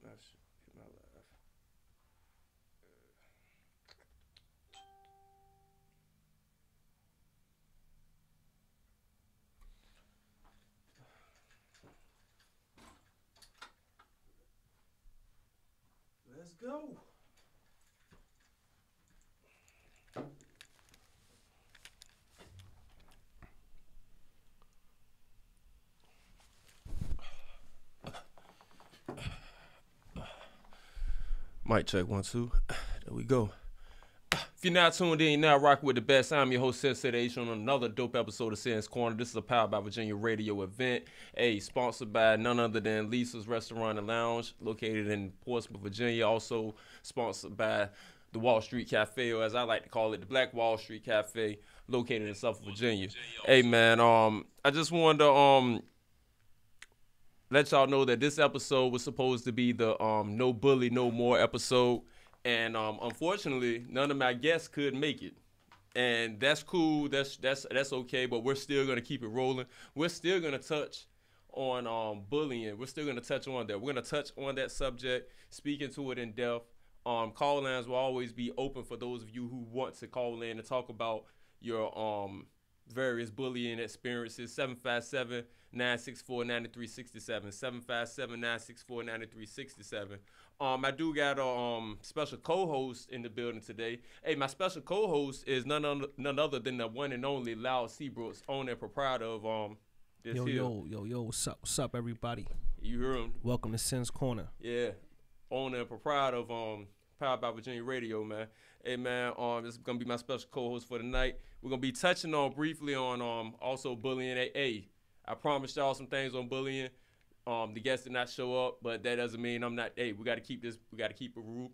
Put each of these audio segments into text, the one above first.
Hit my live. Let's go. Mic check 1 2. There we go. If you're not tuned in, you're now rocking with the best. I'm your host, Sensei H, on another dope episode of Sen's Corner. This is a Powered by Virginia radio event, sponsored by none other than Lisa's Restaurant and Lounge, located in Portsmouth, Virginia. Also sponsored by the Wall Street Cafe, or as I like to call it, the Black Wall Street Cafe, located in Suffolk, Virginia. Hey, man, I just wanted to let y'all know that this episode was supposed to be the No Bully No More episode. And unfortunately, none of my guests could make it, and that's cool. That's okay. But we're still gonna keep it rolling. We're still gonna touch on bullying. We're still gonna touch on that. We're gonna touch on that subject, speak into it in depth. Call lines will always be open for those of you who want to call in and talk about your various bullying experiences. 757-964-9367. 757-964-9367. I do got a special co-host in the building today. Hey, my special co-host is none other than the one and only Loud Seabrooks, owner and proprietor of this Yo, what's up, everybody? You hear him? Welcome to Sen's Corner. Yeah, owner and proprietor of Powered by Virginia Radio, man. Hey, man, this is gonna be my special co-host for the night. We're gonna be touching on briefly on also bullying. Hey, I promised y'all some things on bullying. The guests did not show up, but that doesn't mean I'm not. Hey, we got to keep it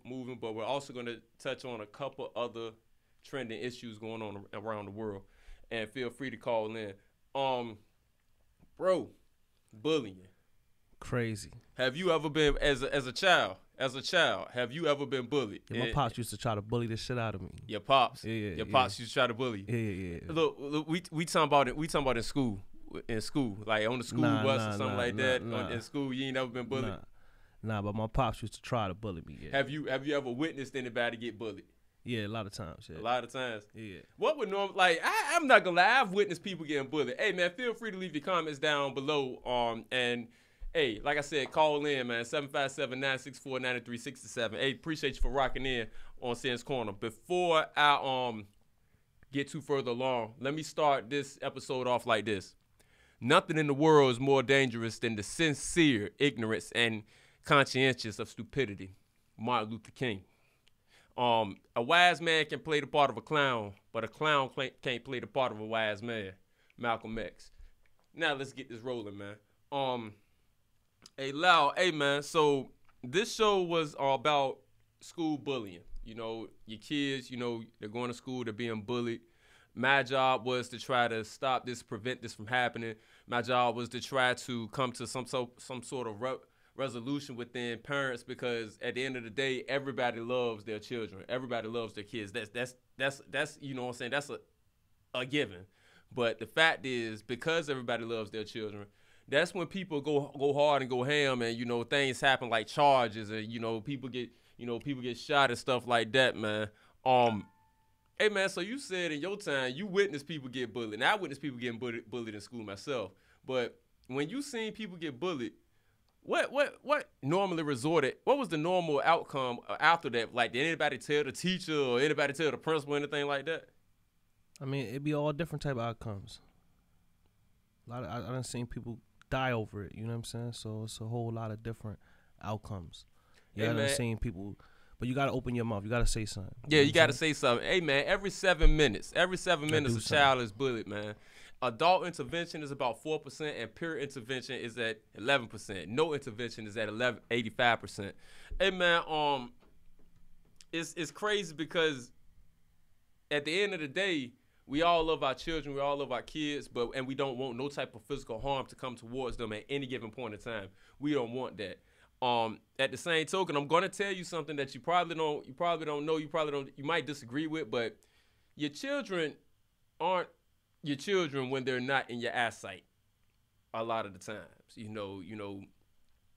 moving. But we're also going to touch on a couple other trending issues going on around the world, and feel free to call in. Bro, bullying. Crazy. Have you ever been as a child? Have you ever been bullied? Yeah, my pops used to try to bully the shit out of me. Your pops. Your pops used to try to bully you. Yeah. Look, we talking about it. We talking about in school. In school, like on the school bus or something like that. In school, you ain't never been bullied. Nah, but my pops used to try to bully me. Yeah. Have you ever witnessed anybody get bullied? Yeah, a lot of times. Yeah. A lot of times. Yeah. What would normal like? I'm not gonna lie. I've witnessed people getting bullied. Hey, man, feel free to leave your comments down below. And hey, like I said, call in, man. 757-964-9367. Hey, appreciate you for rocking in on Sen's Corner. Before I get too further along, let me start this episode off like this. Nothing in the world is more dangerous than the sincere ignorance and conscientious of stupidity. Martin Luther King. A wise man can play the part of a clown, but a clown can't play the part of a wise man. Malcolm X. Now let's get this rolling, man. Hey, Loud, hey, man. So this show was about school bullying. You know, your kids, you know, they're going to school, they're being bullied. My job was to try to stop this, prevent this from happening. My job was to try to come to some sort of resolution within parents, because at the end of the day, everybody loves their children. Everybody loves their kids. That's you know what I'm saying? That's a given. But the fact is, because everybody loves their children, that's when people go hard and go ham, and you know things happen like charges, and you know people get shot and stuff like that, man. Hey, man, so you said in your time you witnessed people get bullied. Now, I witnessed people getting bullied in school myself. But when you seen people get bullied, what normally resorted? What was the normal outcome after that? Like, did anybody tell the teacher or anybody tell the principal or anything like that? I mean, it'd be all different type of outcomes. I done seen people die over it. You know what I'm saying? So it's a whole lot of different outcomes. Yeah, I done seen people. But you got to open your mouth. You got to say something. Yeah, you got to say something. Hey, man, every 7 minutes, a child is bullied, man. Adult intervention is about 4%, and peer intervention is at 11%. No intervention is at 85%. Hey, man, it's crazy because at the end of the day, we all love our children, we all love our kids, and we don't want no type of physical harm to come towards them at any given point in time. We don't want that. At the same token, I'm gonna tell you something that you probably don't know, you might disagree with, but your children aren't your children when they're not in your eyesight a lot of the times. You know,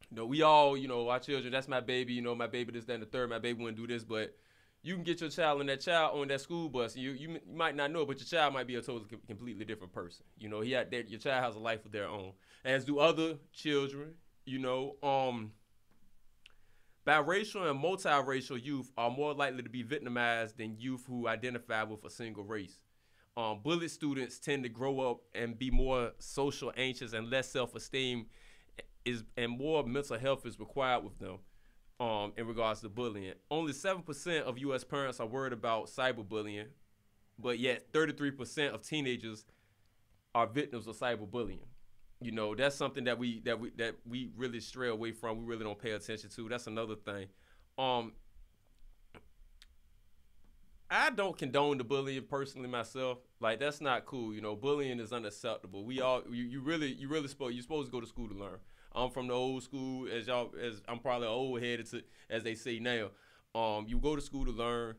You know, we all, you know, our children, that's my baby, you know, my baby this, that, and the third, my baby wouldn't do this, but you can get your child on that school bus. You might not know it, but your child might be a totally completely different person. You know, your child has a life of their own, as do other children. You know, biracial and multiracial youth are more likely to be victimized than youth who identify with a single race. Bullied students tend to grow up and be more social anxious and less self-esteem, and more mental health is required with them. In regards to bullying, only 7% of U.S. parents are worried about cyberbullying, but yet 33% of teenagers are victims of cyberbullying. You know, that's something that we really stray away from. We really don't pay attention to. That's another thing. I don't condone the bullying personally myself. Like, that's not cool. You know, bullying is unacceptable. You're supposed to go to school to learn. I'm from the old school, as I'm probably old headed as they say now. You go to school to learn.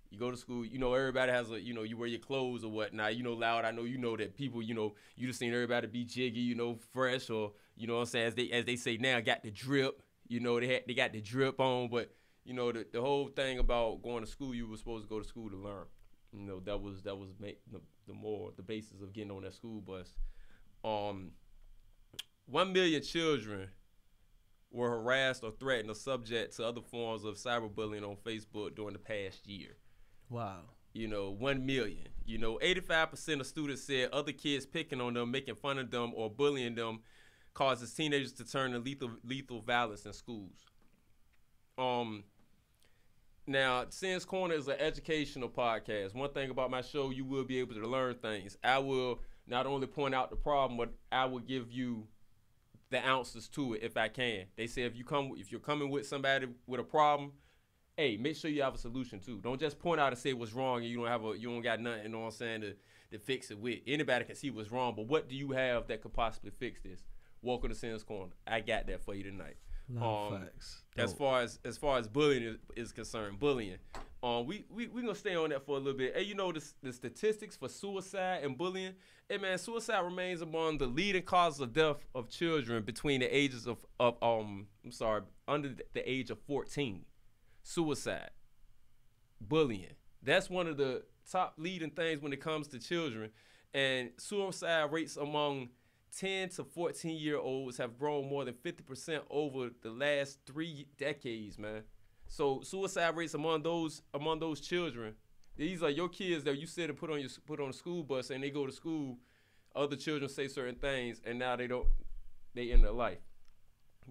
You go to school, you know, everybody has you wear your clothes or whatnot. You know, Loud, I know you know that people, you know, you just seen everybody be jiggy, you know, fresh, or, you know what I'm saying, as they say now, got the drip. You know, they got the drip on, but, you know, the whole thing about going to school, you were supposed to go to school to learn. You know, that was the basis of getting on that school bus. 1 million children were harassed or threatened or subject to other forms of cyberbullying on Facebook during the past year. Wow. You know, 1 million. You know, 85% of students said other kids picking on them, making fun of them, or bullying them causes teenagers to turn to lethal violence in schools. Now, Sin's Corner is an educational podcast. One thing about my show, you will be able to learn things. I will not only point out the problem, but I will give you the answers to it if I can. They say if you're coming with somebody with a problem, hey, make sure you have a solution too. Don't just point out and say what's wrong and you don't got nothing, you know what I'm saying, to fix it with. Anybody can see what's wrong, but what do you have that could possibly fix this? Welcome to Sin's Corner. I got that for you tonight. Facts. As far as bullying is concerned, we gonna stay on that for a little bit. Hey, you know the statistics for suicide and bullying. Hey man, suicide remains among the leading causes of death of children between the ages of under the age of 14. Suicide, bullying. That's one of the top leading things when it comes to children. And suicide rates among 10 to 14-year-olds have grown more than 50% over the last 3 decades, man. So suicide rates among those children, these are your kids that you sit and put on a school bus, and they go to school. Other children say certain things, and now they end their life.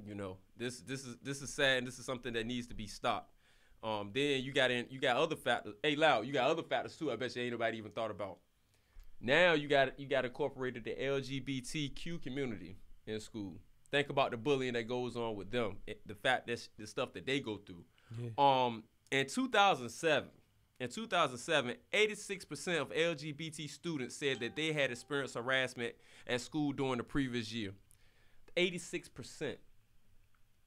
You know, this is sad, and this is something that needs to be stopped. Then you got other factors. Hey, Loud, you got other factors too. I bet you ain't nobody even thought about. Now you got incorporated the Lgbtq community in school. Think about the bullying that goes on with them, the fact that the stuff that they go through. Yeah. In 2007, 86% of LGBT students said that they had experienced harassment at school during the previous year. 86%.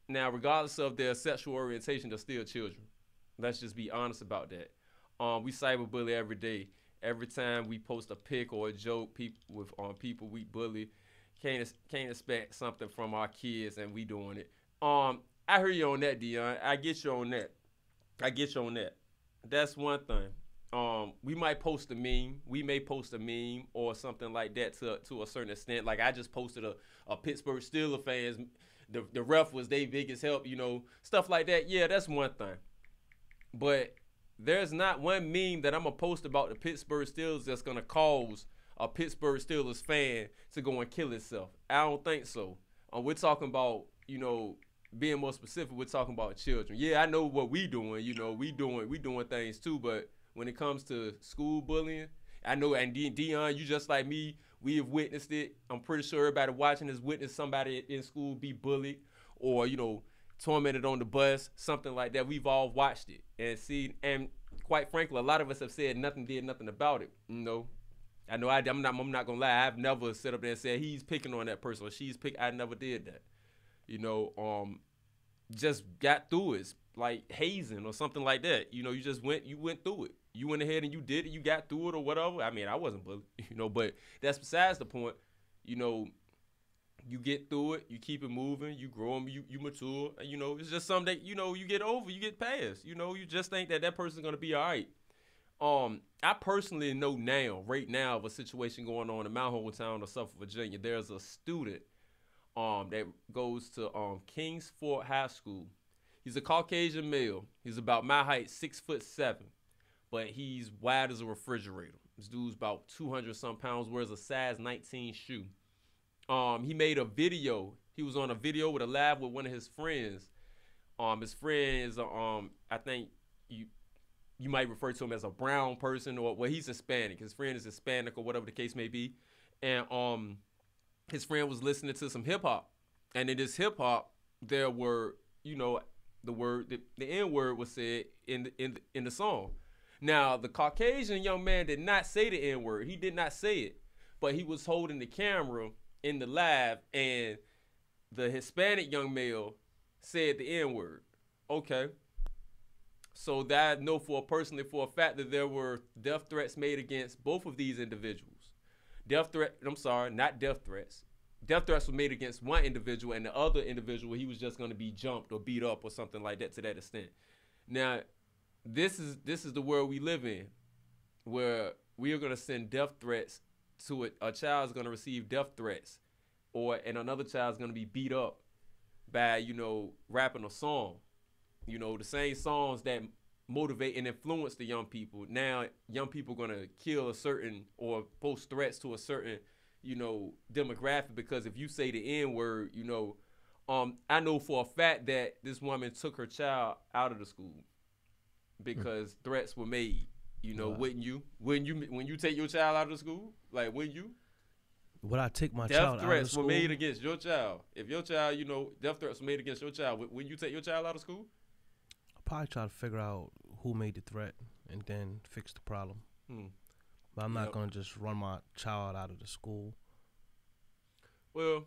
Now, regardless of their sexual orientation, they're still children. Let's just be honest about that. We cyberbully every day. Every time we post a pic or a joke, people we bully, can't expect something from our kids, and we doing it. I hear you on that, Dion. I get you on that. That's one thing. We might post a meme. We may post a meme or something like that to a certain extent. Like I just posted a Pittsburgh Steelers fans. The ref was their biggest help, you know, stuff like that. Yeah, that's one thing. But there's not one meme that I'm going to post about the Pittsburgh Steelers that's going to cause a Pittsburgh Steelers fan to go and kill itself. I don't think so. We're talking about, you know, being more specific, we're talking about children. Yeah, I know what we doing. You know, we doing things too. But when it comes to school bullying, I know, and Dion, you just like me, we have witnessed it. I'm pretty sure everybody watching has witnessed somebody in school be bullied or, you know, tormented on the bus, something like that. We've all watched it and seen, and quite frankly, a lot of us have said did nothing about it. You know, I know I'm not gonna lie. I've never sit up there and said he's picking on that person or she's picking. I never did that. You know, just got through it, like hazing or something like that. You know, you went through it. You went ahead and you did it. You got through it or whatever. I mean, I wasn't bullied, you know, but that's besides the point. You know, You get through it. You keep it moving. You grow and you mature. And, you know, it's just something that, you know, you get over. You get past. You know, you just think that person's going to be all right. I personally know right now, of a situation going on in my hometown of Suffolk, Virginia. There's a student that goes to Kings Fort High School. He's a Caucasian male. He's about my height, 6'7", but he's wide as a refrigerator. This dude's about 200-some pounds, wears a size 19 shoe. He made a video. He was on a video with a live with one of his friends. His friend is I think you might refer to him as a brown person, or well, he's Hispanic. His friend is Hispanic or whatever the case may be. And his friend was listening to some hip hop. And in this hip hop, there were, you know, the N-word was said in the song. Now, the Caucasian young man did not say the N-word. He did not say it. But he was holding the camera in the live, and the Hispanic young male said the N-word. Okay. So that I know for a fact that there were death threats made against both of these individuals. Death threats. Death threats were made against one individual, and the other individual, he was just going to be jumped or beat up or something like that to that extent. Now, this is the world we live in, where we are going to send death threats to it. A child is going to receive death threats, and another child is going to be beat up by, you know, rapping a song. You know, the same songs that motivate and influence the young people. Now, young people are going to kill a certain or post threats to a certain, you know, demographic, because if you say the N-word, you know, I know for a fact that this woman took her child out of the school because threats were made. You know, wouldn't you? When you take your child out of the school, like, wouldn't you? Would I take my child out of school? Death threats were made against your child. If your child, you know, death threats were made against your child, wouldn't you take your child out of school? I'll probably try to figure out who made the threat and then fix the problem. But I'm not going to just run my child out of the school. Well,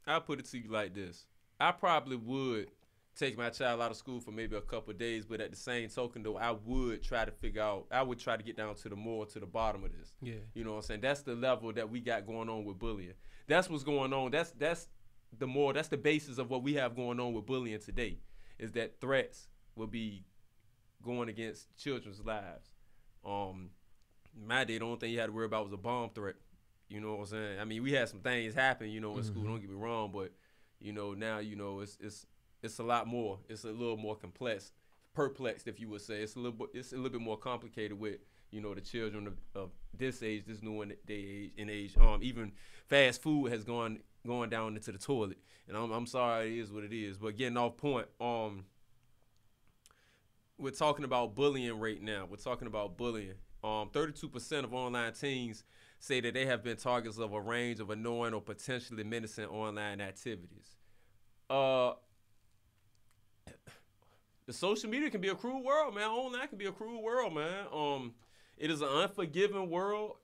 I'll put it to you like this. I probably would take my child out of school for maybe a couple of days, but at the same token, though, I would try to get down to the bottom of this. Yeah. You know what I'm saying? That's the level that we got going on with bullying. That's what's going on. That's the basis of what we have going on with bullying today, is that threats will be going against children's lives. My day, the only thing you had to worry about was a bomb threat. You know what I'm saying? I mean, we had some things happen, you know, in school. Don't get me wrong, but you know, now, you know, it's a lot more. It's a little more perplexed, if you would say. It's a little bit more complicated with, you know, the children of this age, this new day age. Even fast food has gone down into the toilet, and I'm sorry, it is what it is. But getting off point, we're talking about bullying right now. 32% of online teens say that they have been targets of a range of annoying or potentially menacing online activities. The social media can be a cruel world, man. Online can be a cruel world, man. It is an unforgiving world.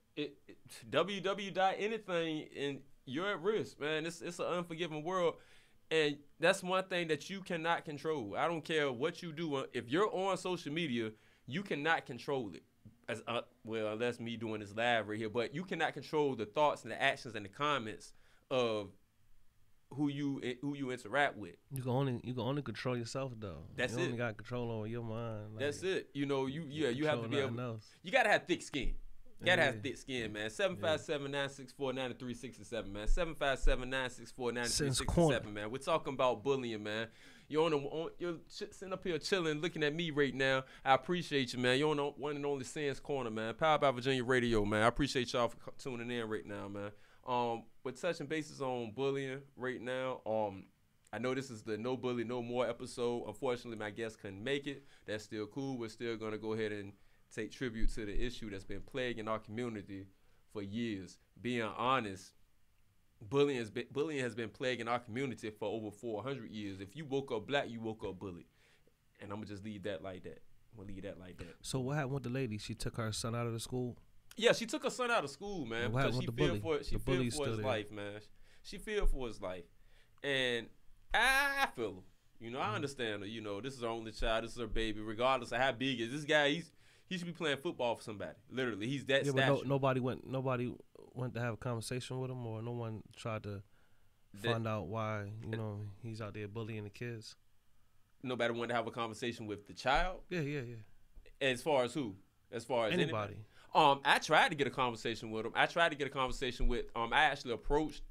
www.anything, and you're at risk, man. It's an unforgiving world. And that's one thing that you cannot control. I don't care what you do. If you're on social media, you cannot control it. Well, unless me doing this live right here. But you cannot control the thoughts and the actions and the comments of who you interact with. You can only control yourself, though. That's it. You only got control over your mind. Like, that's it. You know, you have to be able. Else. You gotta have thick skin. You gotta have thick skin, man. 757-964-9367, man. 757-964-9367, man. We're talking about bullying, man. You're sitting up here chilling, looking at me right now. I appreciate you, man. You're on the one and only Sands Corner, man. Powered by Virginia Radio, man. I appreciate y'all for tuning in right now, man. We're touching bases on bullying right now. I know this is the No Bully No More episode. Unfortunately, my guest couldn't make it. That's still cool. We're still gonna go ahead and take tribute to the issue that's been plaguing our community for years. Being honest, bullying has been plaguing our community for over 400 years. If you woke up black, you woke up bullied. And I'm going to just leave that like that. So what happened with the lady? She took her son out of the school? Yeah, she took her son out of school, man, because she feared for his life, man. She feared for his life. And I feel her. You know, I understand her. You know, this is her only child. This is her baby. Regardless of how big is this guy, he should be playing football for somebody. Literally, he's that stature. But nobody went to have a conversation with him, or no one tried to find out why, you know, he's out there bullying the kids. Nobody wanted to have a conversation with the child? Yeah. As far as who? As far as anybody? I tried to get a conversation with him. I actually approached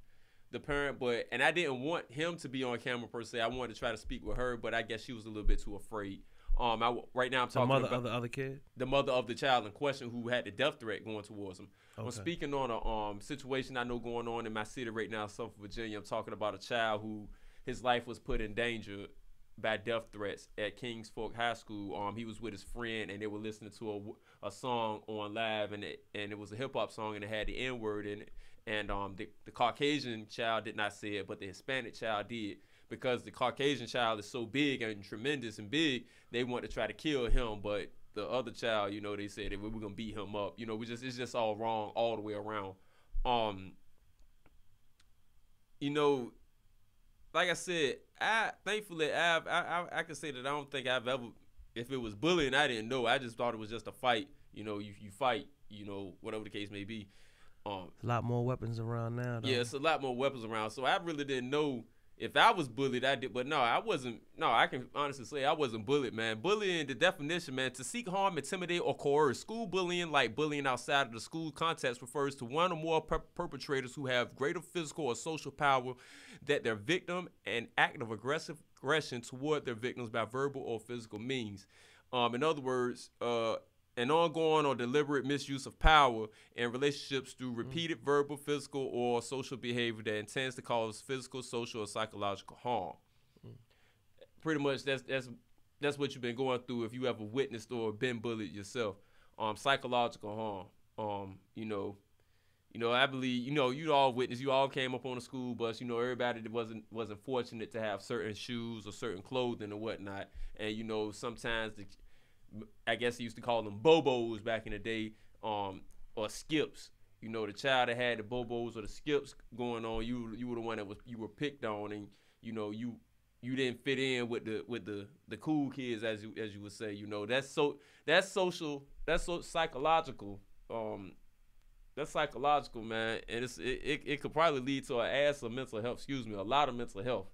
the parent, and I didn't want him to be on camera per se. I wanted to try to speak with her, but I guess she was a little bit too afraid. Right now I'm talking about about the other kid, the mother of the child in question who had the death threat going towards him. Okay. I'm speaking on a situation I know going on in my city right now, South Virginia. I'm talking about a child who his life was put in danger by death threats at Kings Fork High School. He was with his friend and they were listening to a song on live, and it was a hip hop song and it had the N word in it. And the Caucasian child did not say it, but the Hispanic child did. Because the Caucasian child is so big and tremendous and big, they want to try to kill him. But the other child, you know, they said we're gonna beat him up. You know, it's just all wrong all the way around. You know, like I said, I can say that I don't think I've ever, if it was bullying, I didn't know. I just thought it was just a fight. You know, you fight, you know, whatever the case may be. A lot more weapons around now, though. Yeah, it's a lot more weapons around. So I really didn't know if I was bullied, I did. But no, I wasn't. No, I can honestly say I wasn't bullied, man. Bullying, the definition, man, to seek harm, intimidate, or coerce. School bullying, like bullying outside of the school context, refers to one or more perpetrators who have greater physical or social power that their victim and act of aggression toward their victims by verbal or physical means. In other words, an ongoing or deliberate misuse of power in relationships through repeated verbal, physical, or social behavior that intends to cause physical, social, or psychological harm. Pretty much that's what you've been going through if you ever witnessed or been bullied yourself. Psychological harm. You know, I believe, you all witnessed, you all came up on a school bus, everybody that wasn't fortunate to have certain shoes or certain clothing or whatnot. And, sometimes I guess he used to call them bobos back in the day, or skips. The child that had the bobos or the skips going on, you were the one that you were picked on, and you didn't fit in with the cool kids, as you would say. That's social, that's so psychological. That's psychological, man, and it could probably lead to a lot of mental health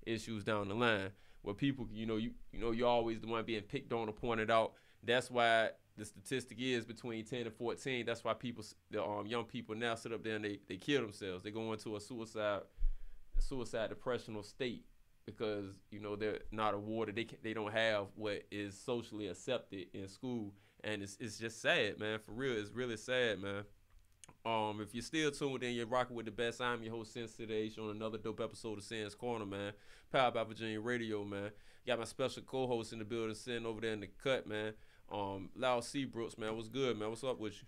issues down the line. Where people, you're always the one being picked on or pointed out. That's why the statistic is between 10 and 14. That's why young people now sit up there and they kill themselves. They go into a suicide depressional state because they're not awarded. They don't have what is socially accepted in school, and it's just sad, man. For real, it's really sad, man. If you're still tuned in, you're rocking with the best. I'm your host, Sense Today, on another dope episode of Sen's Corner, man. Powered by Virginia Radio, man. Got my special co-host in the building, sitting over there in the cut, man. Loud Seabrooks, man. What's good, man? What's up with you?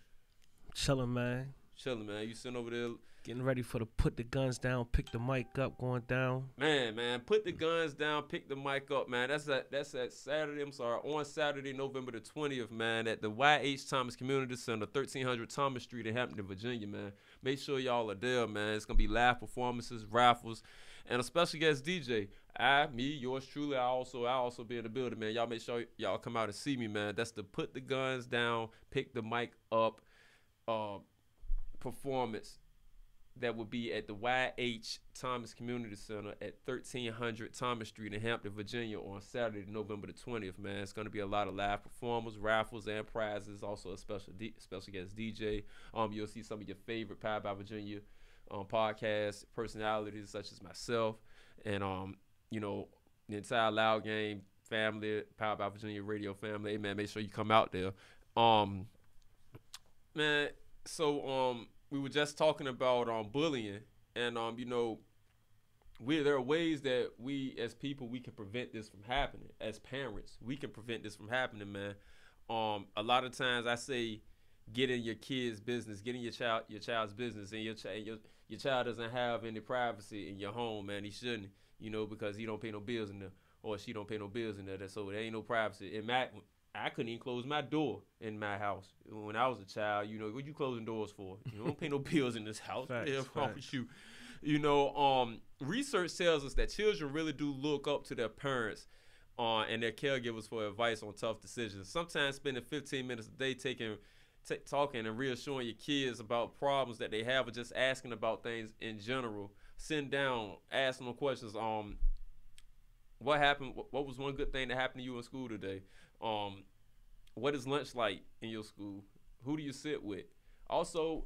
Chilling, man. You sitting over there getting ready for the put the guns down, pick the mic up, going down. Man, put the guns down, pick the mic up, man. That's at Saturday. On Saturday, November the 20th, man, at the YH Thomas Community Center, 1300 Thomas Street in Hampton, Virginia, man. Make sure y'all are there, man. It's gonna be live performances, raffles, and a special guest DJ. Yours truly, I also be in the building, man. Y'all make sure y'all come out and see me, man. That's the put the guns down, pick the mic up performance. That will be at the YH Thomas Community Center at 1300 Thomas Street in Hampton, Virginia on Saturday, November the 20th, man. It's going to be a lot of live performers, raffles, and prizes. Also a special guest DJ. You'll see some of your favorite Powered by Virginia podcast personalities such as myself and, the entire Loud Game family, Powered by Virginia Radio family. Hey, man, make sure you come out there. Man, so, we were just talking about bullying, and there are ways that we as people we can prevent this from happening. As parents, we can prevent this from happening, man. A lot of times I say, get in your kid's business, get in your child's business, and your child doesn't have any privacy in your home, man. He shouldn't, because he don't pay no bills in there, or she don't pay no bills in there. So there ain't no privacy. I couldn't even close my door in my house when I was a child. What you closing doors for? You don't pay no bills in this house. Facts. Research tells us that children really do look up to their parents and their caregivers for advice on tough decisions. Sometimes spending 15 minutes a day taking talking and reassuring your kids about problems that they have, or just asking about things in general. Sitting down, asking them questions. What happened? What was one good thing that happened to you in school today? What is lunch like in your school? Who do you sit with? Also,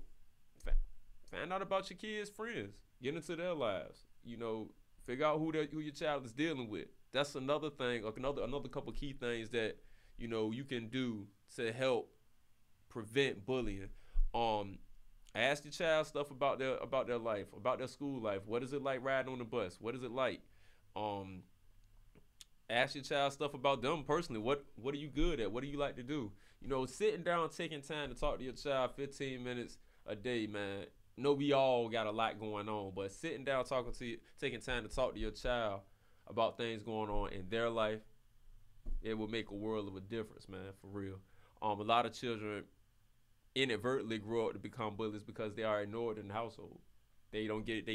find out about your kids' friends. Get into their lives. You know, figure out who your child is dealing with. That's another thing, another couple key things that, you know, you can do to help prevent bullying. Ask your child stuff about their life, about their school life. What is it like riding on the bus? What is it like? Ask your child stuff about them personally. What are you good at? What do you like to do? You know, sitting down, taking time to talk to your child 15 minutes a day, man. No, we all got a lot going on, but sitting down, taking time to talk to your child about things going on in their life, it will make a world of a difference, man, for real. A lot of children inadvertently grow up to become bullies because they are ignored in the household. They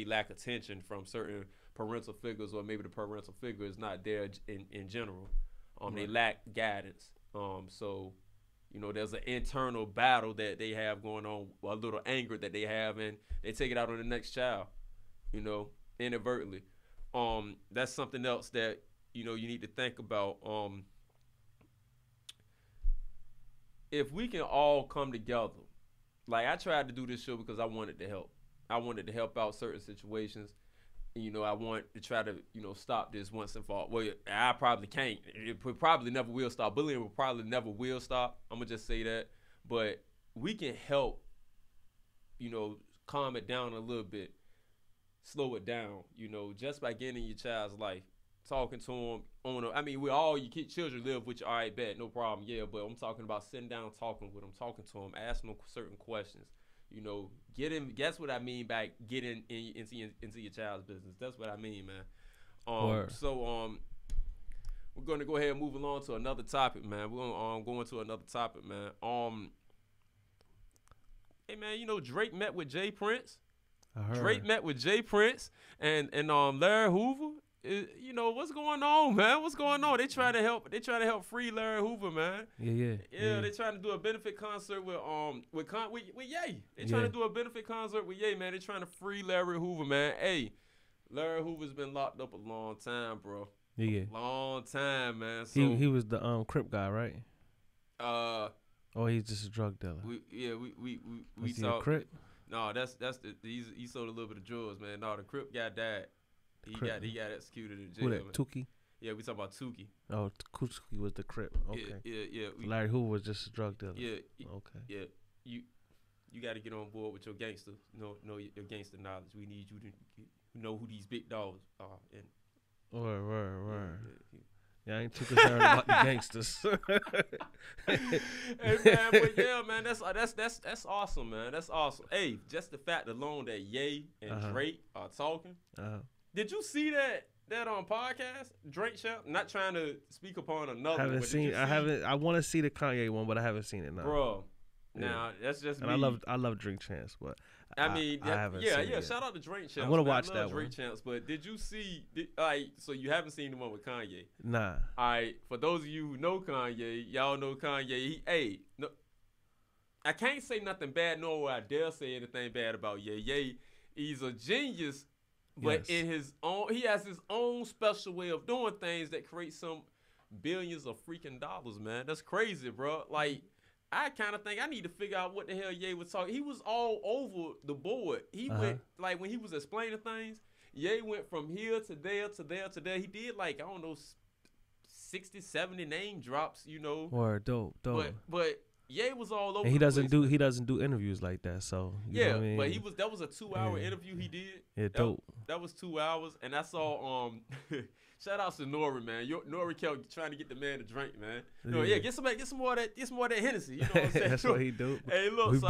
lack attention from certain parental figures, or maybe the parental figure is not there in general. They lack guidance. So, you know, there's an internal battle that they have going on, a little anger that they have, and they take it out on the next child, you know, inadvertently. That's something else that, you know, you need to think about. If we can all come together, like I tried to do this show because I wanted to help. I wanted to help out certain situations. You know, I want to try to, you know, stop this once and for all. Well, I probably can't. It probably never will stop. Bullying will probably never will stop. I'm going to just say that. But we can help, you know, calm it down a little bit, slow it down, you know, just by getting in your child's life, talking to them. Your children live with you, all right, bet, no problem, yeah, but I'm talking about sitting down, talking with them, talking to them, asking them certain questions. You know, that's what I mean by getting into your child's business. That's what I mean, man. So we're going to go ahead and move along to another topic, man. We're going to go into another topic, man. Hey, man, you know, Drake met with Jay Prince. Drake met with Jay Prince and Larry Hoover. You know, what's going on, man? What's going on? They trying to help free Larry Hoover, man. Yeah. They trying to do a benefit concert with Ye. They trying to do a benefit concert with Ye, man. They trying to free Larry Hoover, man. Hey, Larry Hoover's been locked up a long time, bro. Yeah. Long time, man. So he was the Crip guy, right? Or he's just a drug dealer. We saw a Crip. No, he sold a little bit of drugs, man. No, the Crip guy died. He got executed in jail. Who that? Tukey? Yeah, we talking about Tukey. Oh, Tukey was the Crip. Okay. Yeah. Larry Hoover was just a drug dealer. Yeah. Okay. Yeah. You got to get on board with your gangster. Know your gangster knowledge. We need you to know who these big dogs are. Word. Yeah, I ain't too concerned about the gangsters. Hey man, but yeah, man, that's awesome, man. That's awesome. Hey, just the fact alone that Ye and Drake are talking. Did you see that on podcast? Drake show? Not trying to speak upon another. I want to see the Kanye one, but I haven't seen it now. Bro, now that's just and me. I love Drink Champs, but I mean, I haven't seen it yet. Shout out to Drink Champs. I'm gonna watch that one. Drink Champs, but did you see? So you haven't seen the one with Kanye? Nah. All right. For those of you who know Kanye, y'all know Kanye. I can't say nothing bad, nor will I dare say anything bad about Ye. Ye, he's a genius, but in his own, he has his own special way of doing things that creates some billions of freaking dollars, man. That's crazy, bro. Like, I kind of think I need to figure out what the hell Ye was talking. He was all over the board. He went, like, when he was explaining things, Ye went from here to there to there to there. He did, like, I don't know, 60, 70 name drops, you know. Or dope. But Ye was all over. And he doesn't do interviews like that. So you know what I mean? But that was a 2-hour interview he did. Yeah, dope. That was 2 hours, and I saw shout out to Nori, man. Nori kept trying to get the man to drink, man. No, get some more of that Hennessy. You know what I'm saying? That's what he do. Hey, look, he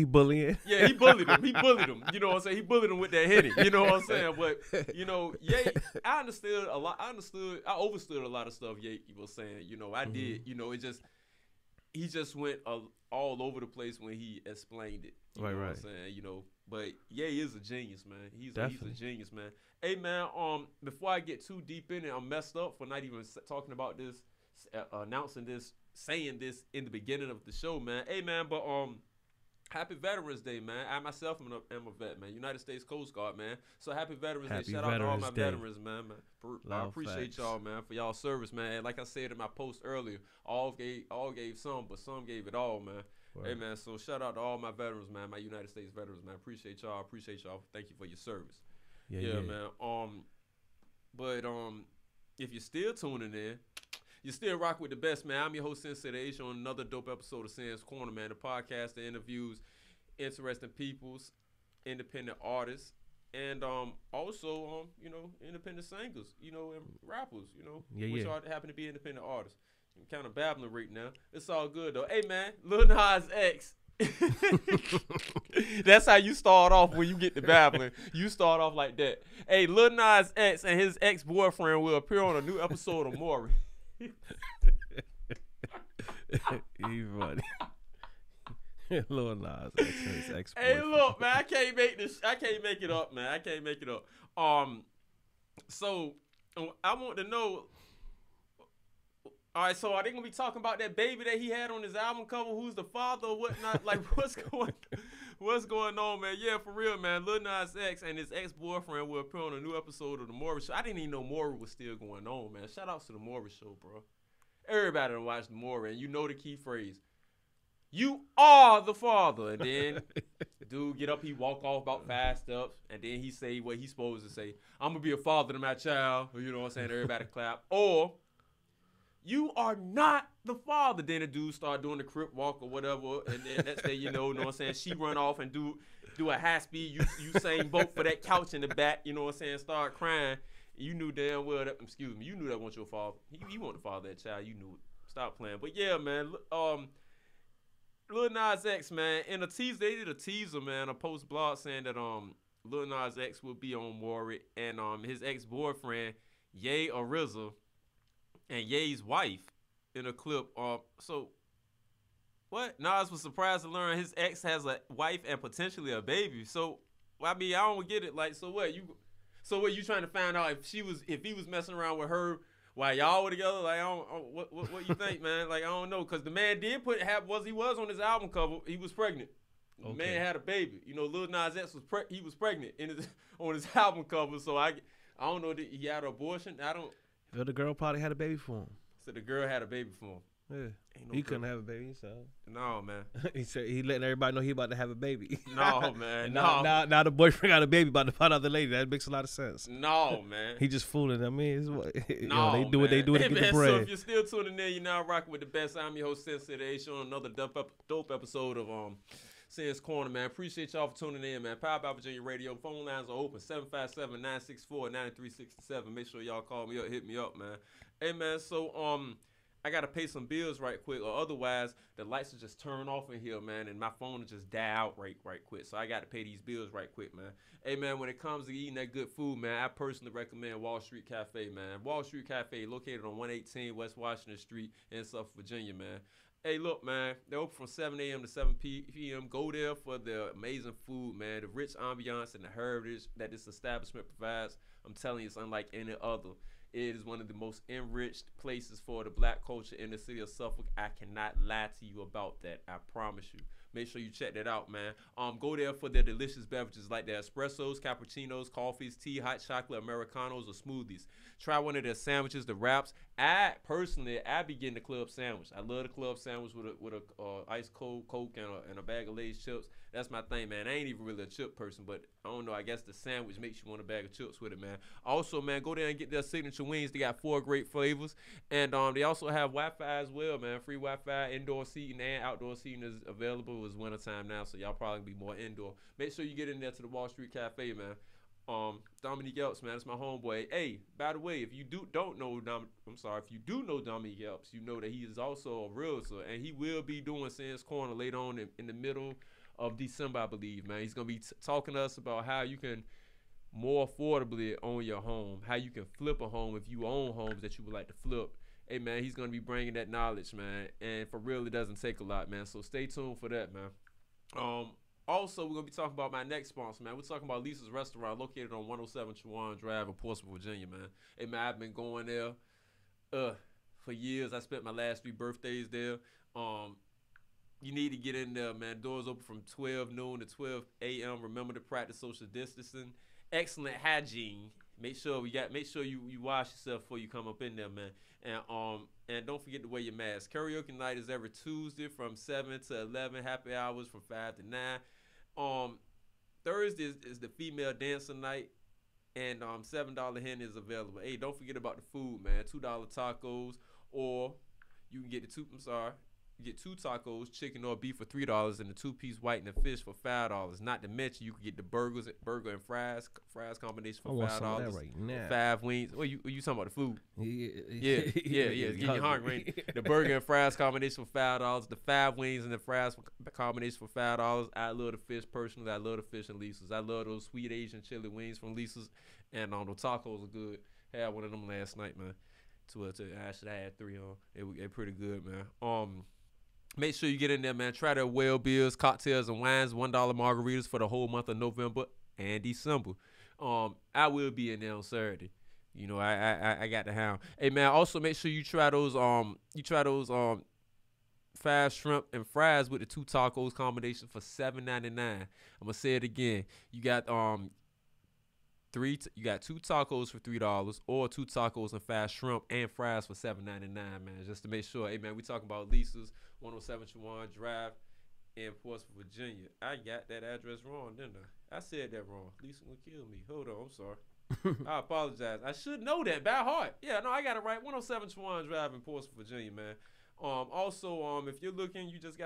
bullying. Yeah, he bullied him. You know what I'm saying? He bullied him with that Henny. You know what I'm saying? But you know, I understood a lot. I overstood a lot of stuff Ye was saying. You know, I did. You know, he just went all over the place when he explained it. You know what I'm saying? You know, but Ye is a genius, man. He's a genius, man. Hey, man, before I get too deep in it, I'm messed up for not even talking about this, announcing this saying this in the beginning of the show, man. Hey, man, but happy Veterans Day, man. I myself am a vet, man. United States Coast Guard, man. So happy Veterans Day. Shout out to all my veterans, man. I appreciate y'all, man, for y'all service, man. And like I said in my post earlier, all gave some, but some gave it all, man. Right. Hey, man, so shout out to all my veterans, man, my United States veterans, man. Appreciate y'all. Thank you for your service. Yeah, man. But if you're still tuning in, you still rock with the best, man. I'm your host, Sensei the H, on another dope episode of Sam's Corner, man. The podcast that interviews interesting peoples, independent artists, and also, independent singers, and rappers, which are happen to be independent artists. I'm kind of babbling right now. It's all good, though. Hey, man, Lil Nas X. That's how you start off when you get to babbling. You start off like that. Hey, Lil Nas X and his ex-boyfriend will appear on a new episode of Maury. You funny. Lil Nas X and his ex-boyfriend. Hey, look, man, I can't make it up, man. I can't make it up. So I want to know. All right, so are they gonna be talking about that baby that he had on his album cover? Who's the father or whatnot? Like, what's going on, man? Yeah, for real, man. Lil Nas X and his ex-boyfriend will appear on a new episode of the Maury Show. I didn't even know Maury was still going on, man. Shout outs to the Maury Show, bro. Everybody done watched the Maury, and you know the key phrase. You are the father. And then dude get up, he walk off about 5 steps, and then he say what he's supposed to say. I'm gonna be a father to my child. You know what I'm saying? Everybody clap. Or you are not the father. Then the dude start doing the crip walk or whatever, and then next day, you know what I'm saying, she run off and do a high speed Usain Bolt for that couch in the back, you know what I'm saying, start crying. You knew damn well that, you knew that wasn't your father. You want to father that child, you knew it. Stop playing. But yeah, man, Lil Nas X, man, in a teaser, they did a teaser, man, a post blog saying that Lil Nas X will be on Maury, and his ex-boyfriend, Ye Ariza, and Ye's wife in a clip. So what? Nas was surprised to learn his ex has a wife and potentially a baby. So I mean, I don't get it. Like, so what? You trying to find out if he was messing around with her while y'all were together? Like, what you think, man? Like, I don't know, cause the man did he was on his album cover. He was pregnant. The man had a baby. You know, Lil Nas X was pregnant on his album cover. So I don't know that he had an abortion. I don't. The girl probably had a baby for him. So the girl had a baby for him. Yeah. He couldn't have a baby, so. No, man. He said he letting everybody know he about to have a baby. No, man. Now the boyfriend got a baby about to find out the lady. That makes a lot of sense. No, man. He just fooling them. I mean, it's what, they do what they do to get the bread. So if you're still tuning in, you're now rocking with the best. I'm your host, Sensei the H, on another dope episode of Sam's Corner, man. Appreciate y'all for tuning in, man. Power by Virginia Radio. Phone lines are open, 757-964-9367. Make sure y'all call me up, hit me up, man. Hey, man, so I got to pay some bills right quick, or otherwise the lights will just turn off in here, man, and my phone will just die out right quick. So I got to pay these bills right quick, man. Hey, man, when it comes to eating that good food, man, I personally recommend Wall Street Cafe, man. Wall Street Cafe, located on 118 West Washington Street in Suffolk, Virginia, man. Hey, look, man, they're open from 7 a.m. to 7 p.m. Go there for the amazing food, man, the rich ambiance and the heritage that this establishment provides. I'm telling you, it's unlike any other. It is one of the most enriched places for the black culture in the city of Suffolk. I cannot lie to you about that. I promise you. Make sure you check that out, man. Go there for their delicious beverages like their espressos, cappuccinos, coffees, tea, hot chocolate, Americanos, or smoothies. Try one of their sandwiches, the wraps. I be getting the club sandwich. I love the club sandwich with a ice cold Coke and a bag of Lay's chips. That's my thing, man. I ain't even really a chip person, but I don't know. I guess the sandwich makes you want a bag of chips with it, man. Also, man, go there and get their signature wings. They got 4 great flavors. And they also have Wi-Fi as well, man. Free Wi-Fi, indoor seating, and outdoor seating is available. It's wintertime now, so y'all probably be more indoor. Make sure you get in there to the Wall Street Cafe, man. Dominique Elps, man, that's my homeboy. Hey, by the way, if you do know Dominique Elps, you know that he is also a realtor, and he will be doing Sam's Corner later on in the middle of December, I believe, man. He's gonna be talking to us about how you can more affordably own your home, how you can flip a home if you own homes that you would like to flip. Hey, man, he's gonna be bringing that knowledge, man, and for real, it doesn't take a lot, man. So stay tuned for that, man. Also, we're going to be talking about my next sponsor, man. We're talking about Lisa's Restaurant, located on 107 Chuan Drive in Portsmouth, Virginia, man. Hey, man, I've been going there for years. I spent my last 3 birthdays there. You need to get in there, man. Doors open from 12 noon to 12 a.m. Remember to practice social distancing. Excellent hygiene. Make sure you wash yourself before you come up in there, man. And don't forget to wear your mask. Karaoke night is every Tuesday from 7 to 11. Happy hours from 5 to 9. Thursday is the female dancer night, and $7 hen is available. Hey, don't forget about the food, man. $2 tacos, or you can get you get 2 tacos, chicken or beef for $3, and the 2-piece white and the fish for $5. Not to mention, you can get the burger and fries combination for $5. I want some of that right now. 5 wings. Well, you talking about the food? Yeah. Getting you hungry. The burger and fries combination for $5. The 5 wings and the fries combination for $5. I love the fish personally. I love the fish and Lisa's. I love those sweet Asian chili wings from Lisa's, and the tacos are good. Had one of them last night, man. Actually, I had 3 on. They pretty good, man. Make sure you get in there, man. Try their well beers, cocktails, and wines. $1 margaritas for the whole month of November and December. I will be in there on Saturday. You know, I got the hound. Hey, man. Also, make sure you try those 5 shrimp and fries with the 2 tacos combination for $7.99. I'm gonna say it again. You got you got 2 tacos for $3, or 2 tacos and 5 shrimp and fries for $7.99, man. Just to make sure. Hey, man, we talking about Lisa's 107 Chawan Drive in Portsmouth, Virginia. I got that address wrong, didn't I? I said that wrong. Lisa gonna kill me. Hold on, I'm sorry. I apologize. I should know that by heart. Yeah, no, I got it right. 107 Chawan Drive in Portsmouth, Virginia, man. Also, if you're looking, you just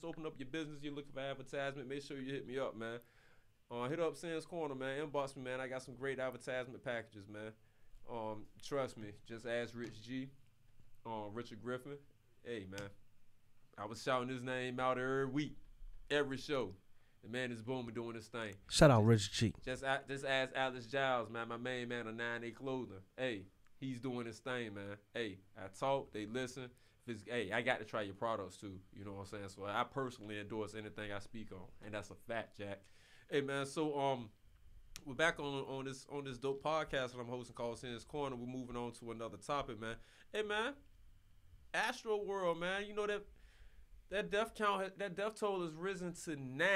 open up your business. You're looking for advertisement. Make sure you hit me up, man. Hit up Sands Corner, man. Inbox me, man. I got some great advertisement packages, man. Trust me. Just ask Rich G, Richard Griffin. Hey, man. I was shouting his name out every week, every show. The man is booming doing his thing. Shout out Rich G. Just ask Alex Giles, man. My main man of 9A Clothing. Hey, he's doing his thing, man. Hey, I talk, they listen. Hey, I got to try your products too. You know what I'm saying? So I personally endorse anything I speak on, and that's a fact, Jack. Hey, man. So we're back on this dope podcast that I'm hosting called Sands Corner. We're moving on to another topic, man. Hey, man. Astro World, man. You know that death toll has risen to 9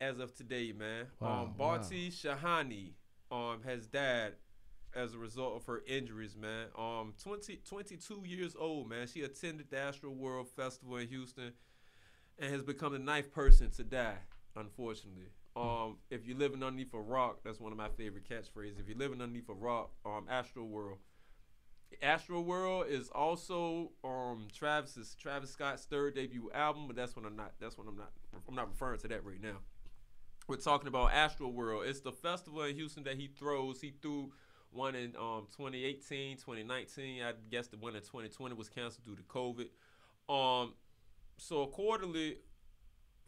as of today, man. Bharti Shahani has died as a result of her injuries, man. 22 years old, man. She attended the Astro World Festival in Houston and has become the 9th person to die, unfortunately. If you're living underneath a rock, that's one of my favorite catchphrases. If you're living underneath a rock, Astro World. Astro World is also Travis Scott's 3rd debut album, but I'm not referring to that right now. We're talking about Astro World. It's the festival in Houston that he throws. He threw one in 2018, 2019. I guess the one in 2020 was canceled due to COVID. So accordingly,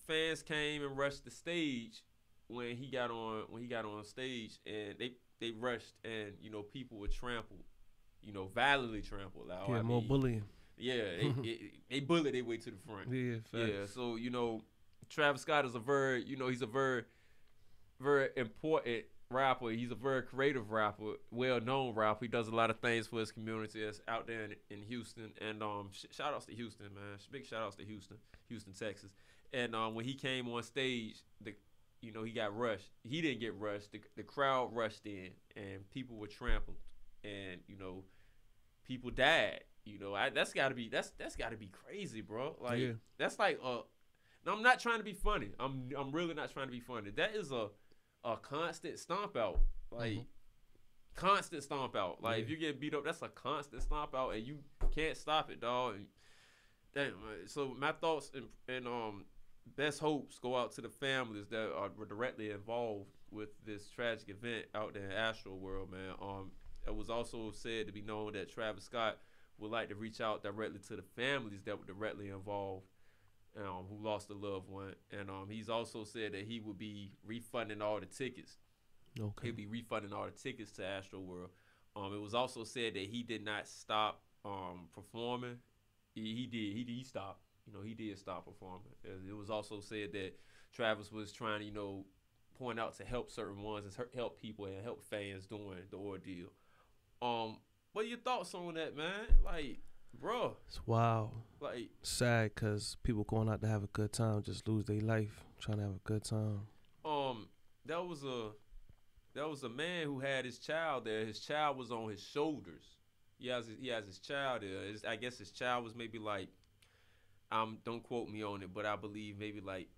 fans came and rushed the stage when he got on stage, and they rushed, and people were trampled. Violently trampled. Yeah, more bullying. Yeah, they bullied their way to the front. Yeah, facts. Yeah. So Travis Scott is a very, he's a very, very important rapper. He's a very creative rapper, well-known rapper. He does a lot of things for his community that's out there in Houston. And shout outs to Houston, man. Big shout outs to Houston, Texas. And when he came on stage, he got rushed. He didn't get rushed. The crowd rushed in, and people were trampled, and people died. That's gotta be crazy, bro. Like, yeah. That's like no, I'm not trying to be funny. I'm really not trying to be funny. That is a constant stomp out. Like, constant stomp out. Like, if you get beat up, that's a constant stomp out, and you can't stop it, dog. And damn. So my thoughts and best hopes go out to the families that were directly involved with this tragic event out there in Astro World, man. It was also said to be known that Travis Scott would like to reach out directly to the families that were directly involved, who lost a loved one. And he's also said that he would be refunding all the tickets. Okay. He'll be refunding all the tickets to Astro World. It was also said that he did not stop performing. He did. He stopped. He did stop performing. It was also said that Travis was trying to, point out to help certain ones and help people and help fans during the ordeal. What are your thoughts on that, man? Like, bro. It's wild. Like, sad because people going out to have a good time just lose their life trying to have a good time. That was a man who had his child there. His child was on his shoulders. He has his child there. I guess his child was maybe like, don't quote me on it, but I believe maybe like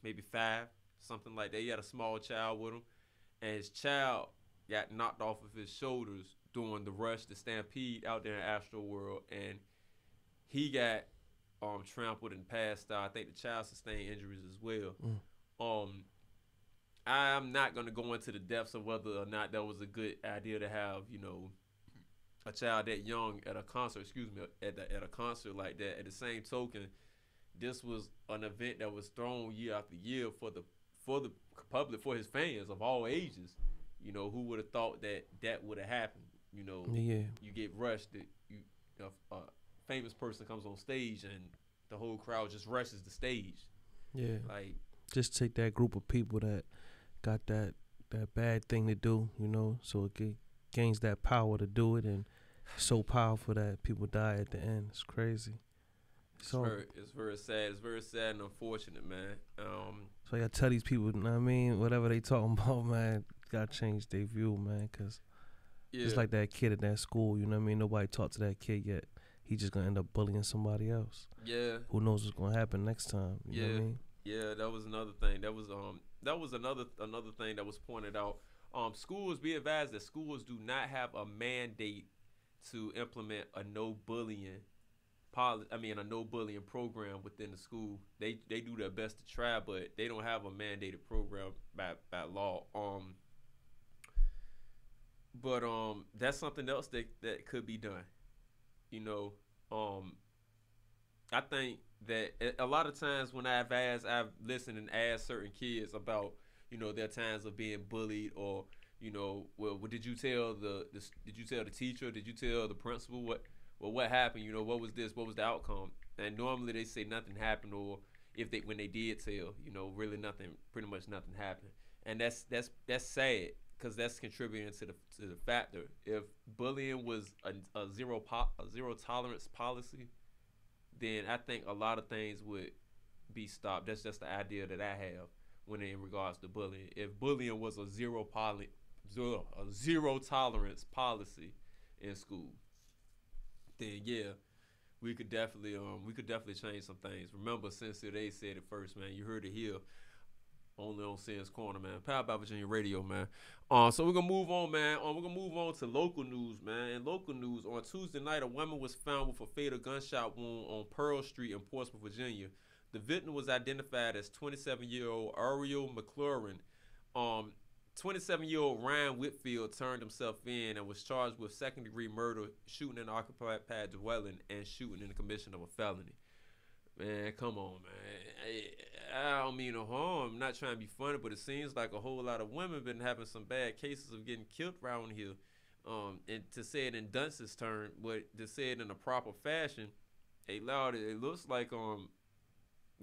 maybe 5, something like that. He had a small child with him, and his child got knocked off of his shoulders during the rush, the stampede out there in Astro World, and he got trampled and passed out. I think the child sustained injuries as well. I'm not gonna go into the depths of whether or not that was a good idea to have, a child that young at a concert. Excuse me, at a concert like that. At the same token, this was an event that was thrown year after year for the public, for his fans of all ages. Who would have thought that would have happened? Yeah. You get rushed. A famous person comes on stage and the whole crowd just rushes the stage. Yeah. Like, just take that group of people that got that bad thing to do, so it gains that power to do it, and so powerful that people die at the end. It's crazy. So it's very sad. It's very sad and unfortunate, man. So I gotta tell these people, whatever they talking about, man, gotta change their view, man, because it's like that kid at that school, nobody talked to that kid yet. He just gonna end up bullying somebody else. Yeah. Who knows what's gonna happen next time? You know what I mean? Yeah, that was another thing. That was another thing that was pointed out. Schools, be advised that schools do not have a mandate to implement a no bullying a no bullying program within the school. They do their best to try, but they don't have a mandated program by law. But that's something else that could be done. I think that a lot of times when I've listened and asked certain kids about, their times of being bullied, or, well, did you tell the teacher? Did you tell the principal what happened? What was this? What was the outcome? And normally they say nothing happened, or when they did tell, really pretty much nothing happened. And that's sad, because that's contributing to the factor. If bullying was a zero tolerance policy, then I think a lot of things would be stopped. That's just the idea that I have when in regards to bullying. If bullying was a zero tolerance policy in school, then yeah, we could definitely change some things. Remember, Sincere, they said it first, man. You heard it here. Only on Sin's Corner, man. Powered by Virginia Radio, man. So we're gonna move on, man. We're gonna move on to local news, man. In local news, on Tuesday night, a woman was found with a fatal gunshot wound on Pearl Street in Portsmouth, Virginia. The victim was identified as 27-year-old Ariel McLaurin. 27-year-old Ryan Whitfield turned himself in and was charged with second-degree murder, shooting in an occupied dwelling, and shooting in the commission of a felony. Man, come on, man. I don't mean no harm. I'm not trying to be funny, but it seems like a whole lot of women been having some bad cases of getting killed around here. And to say it in Dunce's term, but to say it in a proper fashion, it looks like you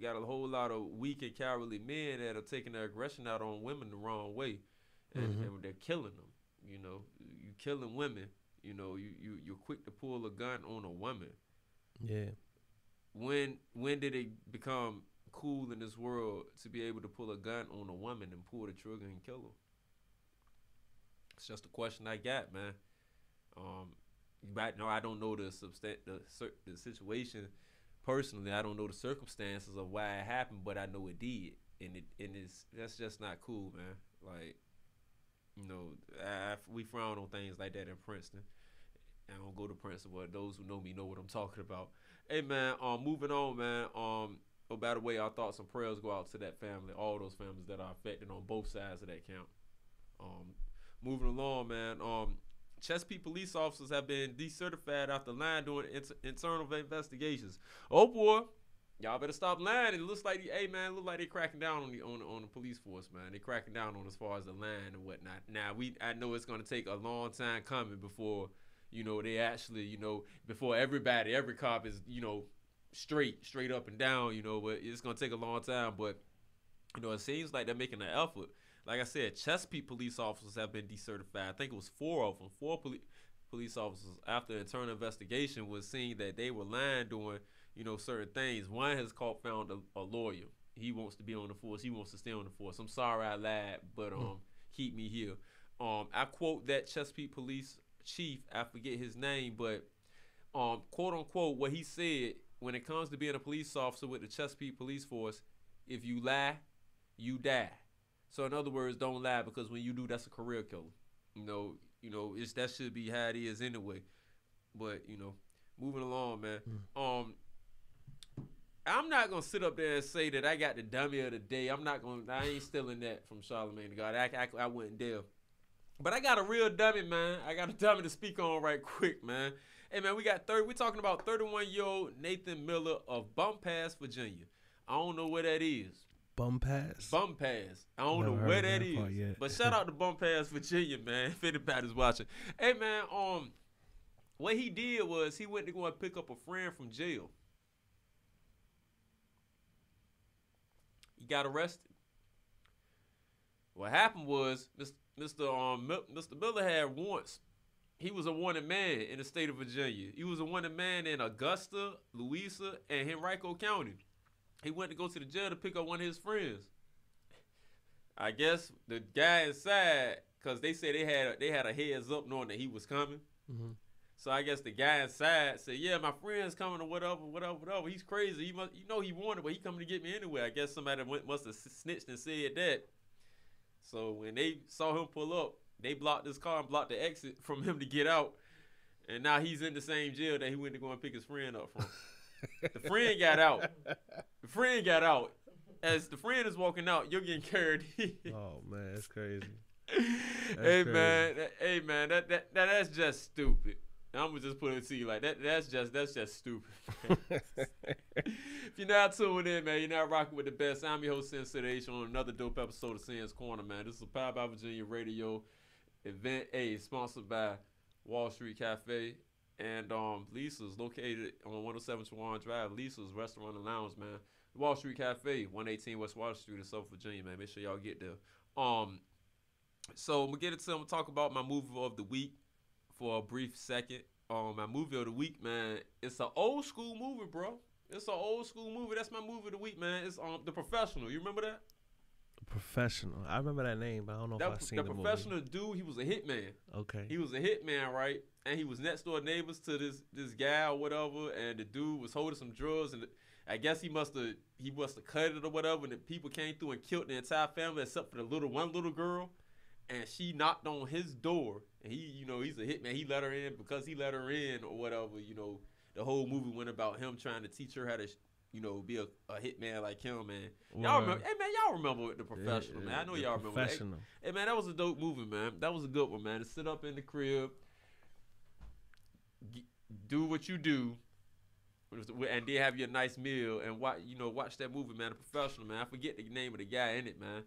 got a whole lot of weak and cowardly men that are taking their aggression out on women the wrong way, and they're killing them. You killing women. You're quick to pull a gun on a woman. Yeah. When did it become cool in this world to be able to pull a gun on a woman and pull the trigger and kill her? It's just a question I got, man. I don't know the situation personally. I don't know the circumstances of why it happened, but I know it did, and that's just not cool, man. Like, we frown on things like that in Princeton. I don't go to Princeton, but those who know me know what I'm talking about. Hey, man, moving on, man. By the way, our thoughts and prayers go out to that family, all those families that are affected on both sides of that count. Moving along, man. Chesapeake police officers have been decertified after lying during internal investigations. Oh boy, y'all better stop lying. It looks like they cracking down on the police force, man. They cracking down on as far as the lying and whatnot. Now I know it's gonna take a long time coming before they actually before every cop is straight up and down, but it's gonna take a long time. But it seems like they're making an effort. Like I said, Chesapeake police officers have been decertified. I think it was 4 of them. police officers after internal investigation was seeing that they were lying doing, certain things. One has found a lawyer. He wants to be on the force. He wants to stay on the force. I'm sorry I lied, but keep me here. I quote that Chesapeake Police Chief, I forget his name, but quote unquote, what he said when it comes to being a police officer with the Chesapeake Police Force, if you lie, you die. So in other words, don't lie, because when you do, that's a career killer. That should be how it is anyway. But moving along, man. I'm not gonna sit up there and say that I got the dummy of the day. I ain't stealing that from Charlamagne the God. I wouldn't dare. But I got a real dummy, man. I got a dummy to speak on right quick, man. Hey, man, we're talking about 31-year-old Nathan Miller of Bum Pass, Virginia. I don't know where that is. Bum Pass? Bum Pass. I don't know where that is. But shout out to Bum Pass, Virginia, man, if anybody's watching. Hey, man, what he did was he went to go and pick up a friend from jail. He got arrested. What happened was Mr. Miller had warrants. He was a wanted man in the state of Virginia. He was a wanted man in Augusta, Louisa, and Henrico County. He went to go to the jail to pick up one of his friends. I guess the guy inside, because they said they had a heads up knowing that he was coming. Mm-hmm. So I guess the guy inside said, yeah, my friend's coming or whatever. He's crazy. He must, he wanted, but he coming to get me anyway. I guess somebody must have snitched and said that. So when they saw him pull up, they blocked his car and blocked the exit from him to get out. And now he's in the same jail that he went to go and pick his friend up from. The friend got out. As the friend is walking out, you're getting carried in. Oh, man, that's crazy. Hey, man, that's just stupid. I'm gonna just put it to you like that. That's just stupid. If you're not tuned in, man, you're not rocking with the best. I'm your host, Sensei H, on another dope episode of Sands Corner, man. This is a Powered by Virginia Radio event A, sponsored by Wall Street Cafe and Lisa's, located on 107 Chawan Drive. Lisa's Restaurant and Lounge, man. Wall Street Cafe, 118 West Water Street in South Virginia, man. Make sure y'all get there. So I'm gonna talk about my movie of the week for a brief second. My movie of the week, man, it's an old school movie, bro. It's an old school movie. That's my movie of the week, man. It's The Professional. You remember that? Professional. I remember that name, but I don't know if I've seen the movie. The Professional dude, he was a hitman. Okay. He was a hitman, right? And he was next door neighbors to this guy or whatever, and the dude was holding some drugs, and I guess he must have cut it or whatever, and the people came through and killed the entire family except for the one little girl. And she knocked on his door, and he, he's a hitman. He let her in because he let her in or whatever. The whole movie went about him trying to teach her how to, be a hitman like him, man. Y'all remember? Hey, man, y'all remember The Professional, man. I know y'all remember. Hey, man, that was a dope movie, man. That was a good one, man. To sit up in the crib, do what you do, and then have your nice meal and watch that movie, man. The Professional, man. I forget the name of the guy in it, man.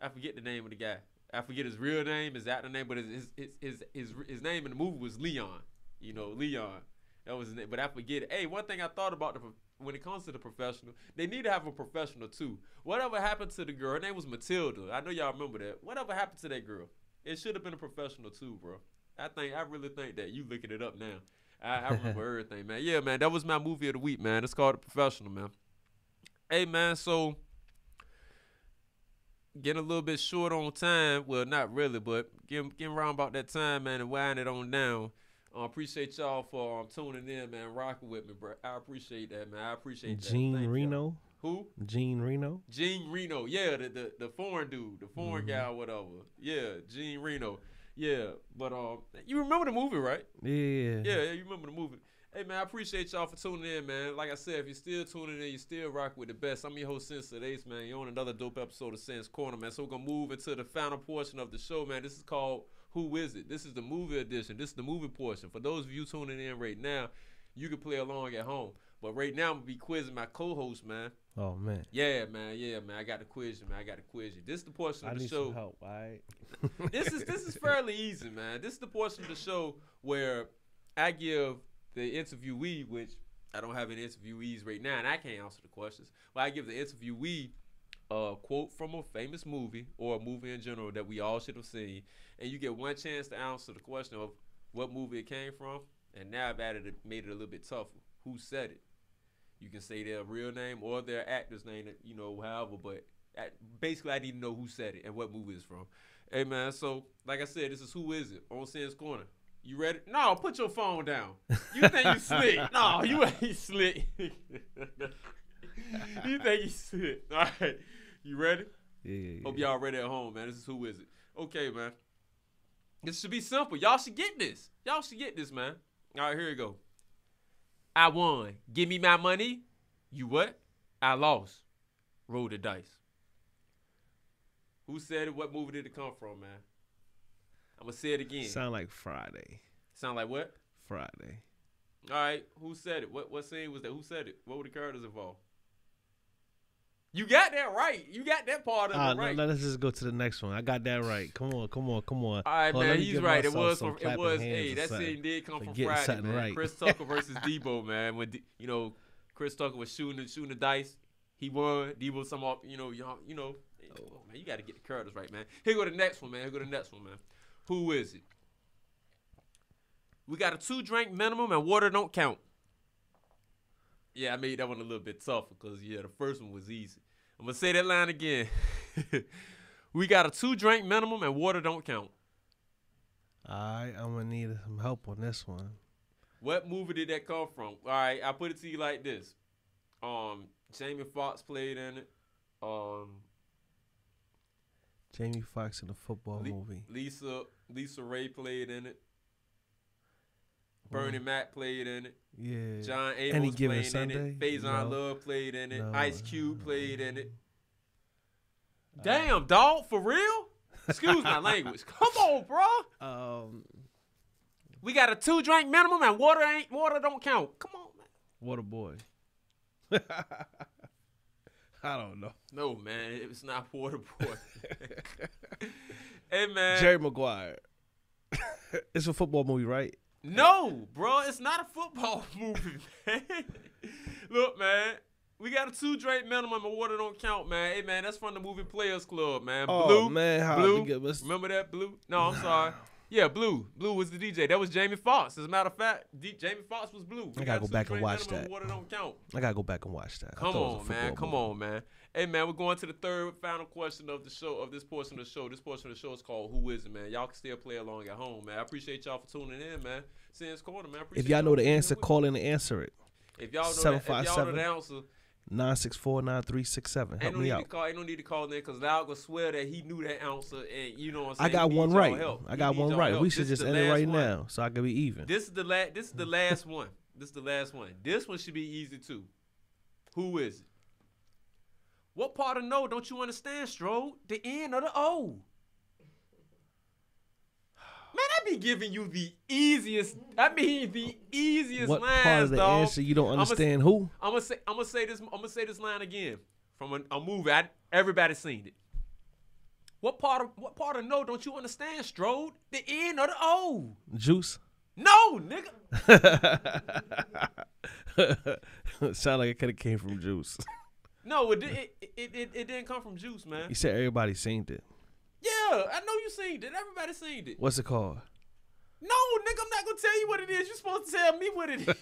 I forget his real name, his actor name, but his name in the movie was Leon. Leon. That was his name, but I forget it. Hey, one thing I thought about when it comes to The Professional, they need to have a professional too. Whatever happened to the girl? Her name was Matilda. I know y'all remember that. Whatever happened to that girl? It should have been a professional too, bro. I really think that. You looking it up now. I remember everything, man. Yeah, man, that was my movie of the week, man. It's called The Professional, man. Hey, man, so getting a little bit short on time. Well, not really, but getting around about that time, man, and winding it on down. Appreciate y'all for tuning in, man, rocking with me, bro. I appreciate that, man. I appreciate that. Gene Reno. Who? Gene Reno. Gene Reno. Yeah, the foreign dude, the foreign guy or whatever. Yeah, Gene Reno. Yeah, but you remember the movie, right? Yeah. Yeah, you remember the movie. Hey, man, I appreciate y'all for tuning in, man. Like I said, if you're still tuning in, you still rock with the best. I'm your host, Sensei Ace, man. You're on another dope episode of Sense Corner, man. So we're going to move into the final portion of the show, man. This is called Who Is It? This is the movie edition. This is the movie portion. For those of you tuning in right now, you can play along at home. But right now, I'm going to be quizzing my co-host, man. Oh, man. Yeah, man. I got to quiz you, man. This is the portion of the show. I need some help, all right? This is fairly easy, man. This is the portion of the show where I give the interviewee, which I don't have any interviewees right now, and I can't answer the questions, but I give the interviewee a quote from a famous movie or a movie in general that we all should have seen, and you get one chance to answer the question of what movie it came from, and now I've made it a little bit tougher. Who said it? You can say their real name or their actor's name, however, but basically I need to know who said it and what movie it's from. Hey, man, so like I said, this is Who Is It on Sin's Corner. You ready? No, put your phone down. You think you slick? No, you ain't slick. You think you slick. All right. You ready? Yeah. Hope y'all ready at home, man. This is Who Is It. Okay, man. This should be simple. Y'all should get this. Y'all should get this, man. All right, here we go. I won. Give me my money. You what? I lost. Roll the dice. Who said it? What movie did it come from, man? I'm going to say it again. Sound like Friday. Sound like what? Friday. All right. Who said it? What scene was that? Who said it? What were the characters involved? You got that right. You got that part of it right. No, let's just go to the next one. I got that right. Come on. All right, man. He's right. It was. Hey, that scene did come from Friday, man. Right. Chris Tucker versus Debo, man. When Chris Tucker was shooting the dice, he won. Debo some off. Man, you got to get the characters right, man. Here go the next one, man. Who is it? We got a 2-drink minimum and water don't count. Yeah, I made that one a little bit tougher because, the first one was easy. I'm going to say that line again. We got a 2-drink minimum and water don't count. All right, I'm going to need some help on this one. What movie did that come from? All right, I put it to you like this. Jamie Foxx played in it. Jamie Foxx in the football movie. Lisa Ray played in it. Bernie Mac played in it. Yeah. John Amos played in it. Faison Love played in it. Ice Cube played in it. Damn, dog, for real? Excuse my language. Come on, bro. We got a 2-drink minimum and water don't count. Come on, man. Water boy. I don't know. No, man, it's not Water Boy. Hey, man. Jerry Maguire. It's a football movie, right? No, bro, it's not a football movie, man. Look, man, we got a 2-drink minimum and water don't count, man. Hey, man, that's from the movie Players Club, man. Oh, man, Blue. Remember that, Blue? No, I'm sorry. Yeah, Blue. Blue was the DJ. That was Jamie Foxx. As a matter of fact, Jamie Foxx was Blue. I gotta go back and watch that. Water don't count. I gotta go back and watch that. Come on, man. Hey, man, we're going to the third final question of the show, of this portion of the show. This portion of the show is called Who Is It, man? Y'all can still play along at home, man. I appreciate y'all for tuning in, man. Sin's Corner, man. If y'all know the answer, call in and answer it. If y'all know the answer, 964-9367. Help me out. Ain't no need to call in because Loud gonna swear that he knew that answer, and you know what I'm saying. I got one right. I got one right. We should just end it right now so I can be even. This is the last one. This one should be easy too. Who is it? What part of no don't you understand, Strode? The N or the O? Man, I be giving you the easiest. What part of the dog. answer you don't understand? Who? I'm gonna say this line again from a movie. Everybody's seen it. What part of no don't you understand, Strode? The N or the O? Juice. No, nigga. Sound like it could have came from Juice. No, it didn't come from Juice, man. You said everybody seen it. Yeah, I know you seen it. Everybody seen it. What's it called? No, nigga, I'm not gonna tell you what it is. You're supposed to tell me what it is.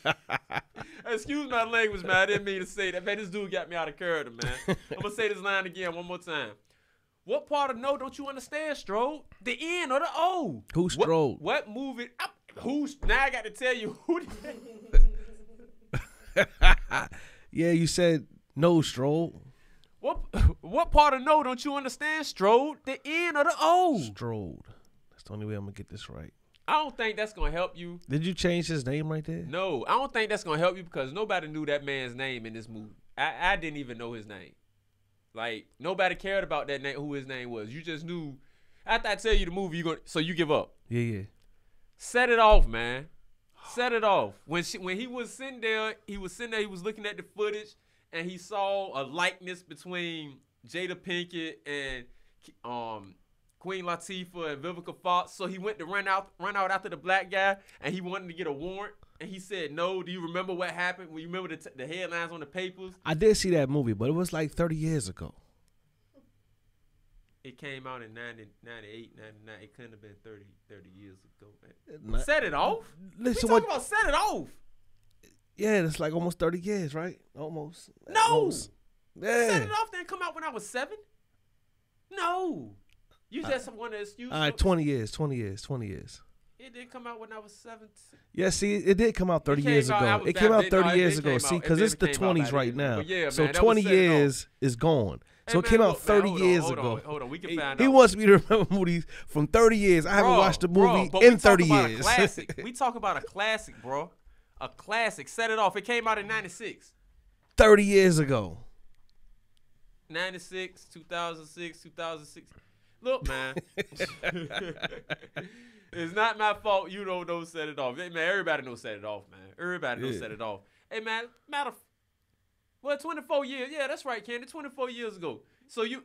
Excuse my language, man. I didn't mean to say that. Man, this dude got me out of character, man. I'm gonna say this line again one more time. What part of no don't you understand, Strode? The N or the O? Who Strode? What movie? Now I got to tell you who. Yeah, you said no, Strode. What part of no don't you understand, Strode? The N or the O? Strode. That's the only way I'm gonna get this right. I don't think that's gonna help you. Did you change his name right there? No, I don't think that's gonna help you because nobody knew that man's name in this movie. I didn't even know his name. Like nobody cared about that name, who his name was. You just knew. After I tell you the movie, so you give up. Yeah. Set it off, man. Set it off. When he was sitting there, he was looking at the footage, and he saw a likeness between Jada Pinkett and Queen Latifah and Vivica Fox. So he went to run out after the black guy, and he wanted to get a warrant. And he said, "No, do you remember what happened? You remember the headlines on the papers?" I did see that movie, but it was like 30 years ago. It came out in 98, 99. It couldn't have been 30 years ago, man. Set it off? Listen, we talking about set it off. Yeah, it's like almost 30 years, right? Almost. No. Almost. Yeah. Set It Off didn't come out when I was 7. No. You just one excuse. All right, 20 years. It didn't come out when I was 7. Yeah, see, it did come out 30 years ago. It came out 30 years ago. See, because it's the 20s right now. Yeah, so man, 20 years is gone. So it came out 30 years ago. Hold on, we can find out. He wants me to remember movies from 30 years. I haven't watched the movie in 30 years. We talk about a classic, bro. A classic. Set It Off. It came out in 96. 30 years ago. 96, 2006, 2006. Look, man. It's not my fault you don't know Set It Off. Hey, man, everybody knows Set It Off, man. Everybody knows Set It Off. Hey, man, 24 years. Yeah, that's right, Candy. 24 years ago. So you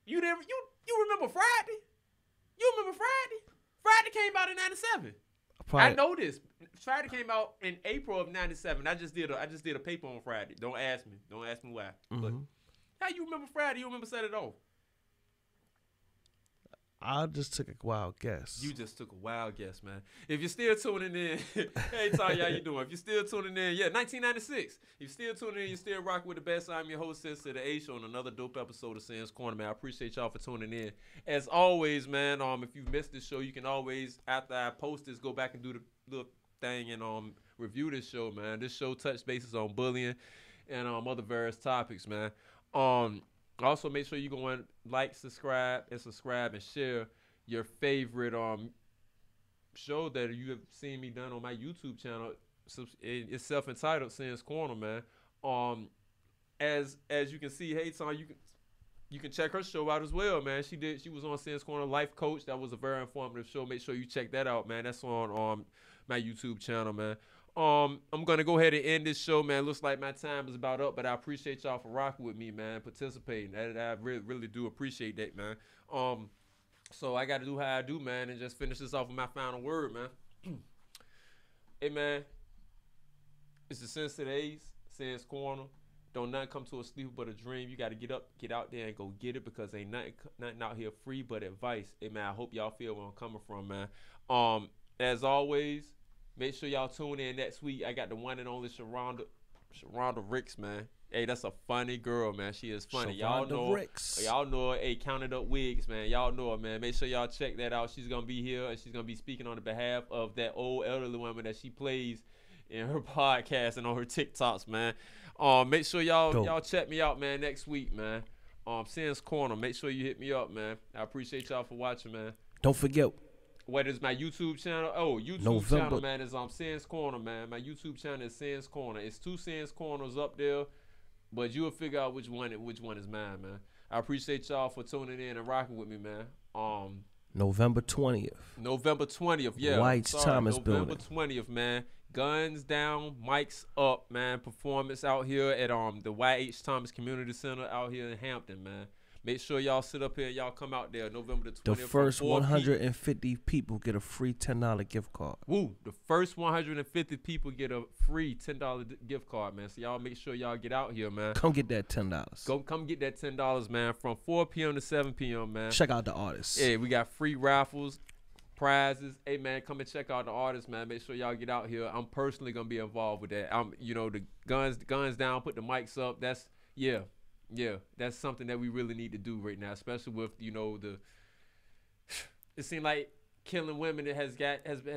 remember Friday? You remember Friday? Friday came out in 97. I know this. Friday came out in April of 97. I just did a paper on Friday. Don't ask me why. Mm-hmm. But how you remember Friday? You remember Set It Off? I just took a wild guess. You just took a wild guess, man. If you're still tuning in, hey, Tanya, how you doing? If you're still tuning in, 1996. If you're still tuning in, you're still rocking with the best. I'm your host, Sister the H, on another dope episode of Sam's Corner, man. I appreciate y'all for tuning in. As always, man, if you missed this show, you can always, after I post this, go back and do the little thing and review this show, man. This show touch bases on bullying and other various topics, man. Also, make sure you go and like, subscribe, and share your favorite show that you have seen me done on my YouTube channel. It's self-entitled Sam's Corner, man. As you can see, hey, Tom, you can check her show out as well, man. She was on Sam's Corner, Life Coach. That was a very informative show. Make sure you check that out, man. That's on my YouTube channel, man. I'm gonna go ahead and end this show, man. Looks like my time is about up, but I appreciate y'all for rocking with me, man, participating. I really do appreciate that, man. So I gotta do how I do, man, and just finish this off with my final word, man. Hey, man, it's the Sense of Days, Sam's Corner. Don't nothing come to a sleep but a dream. You gotta get up, get out there, and go get it, because ain't nothing out here free but advice. Hey, man, I hope y'all feel where I'm coming from, man. As always, make sure y'all tune in next week. I got the one and only Sharonda Ricks, man. Hey, that's a funny girl, man. She is funny. Y'all know her. Hey, Counted Up Wigs, man. Y'all know her, man. Make sure y'all check that out. She's going to be here, and she's going to be speaking on the behalf of that old elderly woman that she plays in her podcast and on her TikToks, man. Make sure y'all check me out, man, next week, man. Sam's Corner. Make sure you hit me up, man. I appreciate y'all for watching, man. Don't forget. What is my YouTube channel? Oh, YouTube channel, man, is Sam's Corner, man. My YouTube channel is Sam's Corner. It's 2 Sam's Corners up there, but you'll figure out which one is mine, man. I appreciate y'all for tuning in and rocking with me, man. November 20th. November 20th, yeah. White's Thomas Building. November 20th, man. Guns down, mics up, man. Performance out here at the YH Thomas Community Center out here in Hampton, man. Make sure y'all sit up here and y'all come out there November the 20th. The first 150 people get a free $10 gift card. Woo! The first 150 people get a free $10 gift card, man. So y'all make sure y'all get out here, man. Come get that $10. Come get that $10, man, from 4 p.m. to 7 p.m., man. Check out the artists. Yeah, we got free raffles, prizes. Hey, man, come and check out the artists, man. Make sure y'all get out here. I'm personally going to be involved with that. The guns down, put the mics up. That's, yeah, that's something that we really need to do right now, especially with, it seems like killing women has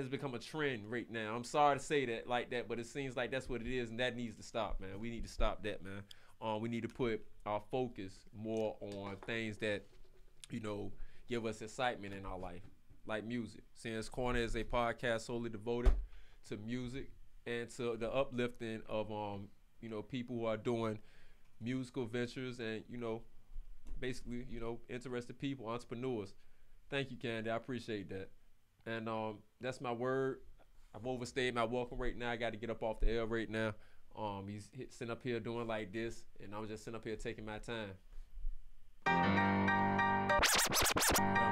become a trend right now. I'm sorry to say that like that, but it seems like that's what it is, and that needs to stop, man. We need to stop that, man. We need to put our focus more on things that, give us excitement in our life, like music. Sam's Corner is a podcast solely devoted to music and to the uplifting of, people who are doing musical ventures and, basically, interested people, entrepreneurs. Thank you, Candy. I appreciate that. And that's my word. I've overstayed my welcome right now. I got to get up off the air right now. He's sitting up here doing like this, and I'm just sitting up here taking my time. I'm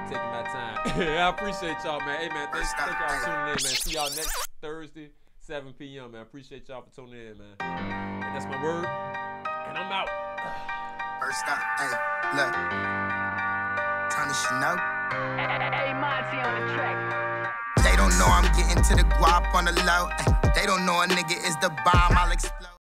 taking my time. I appreciate y'all, man. Hey, man, thank y'all for tuning in, man. See y'all next Thursday, 7 p.m., man. I appreciate y'all for tuning in, man. And that's my word. And I'm out. First stop, hey, look. regardless, you know. Hey, Monty on the track. They don't know I'm getting to the guap on the low. They don't know a nigga is the bomb, I'll explode.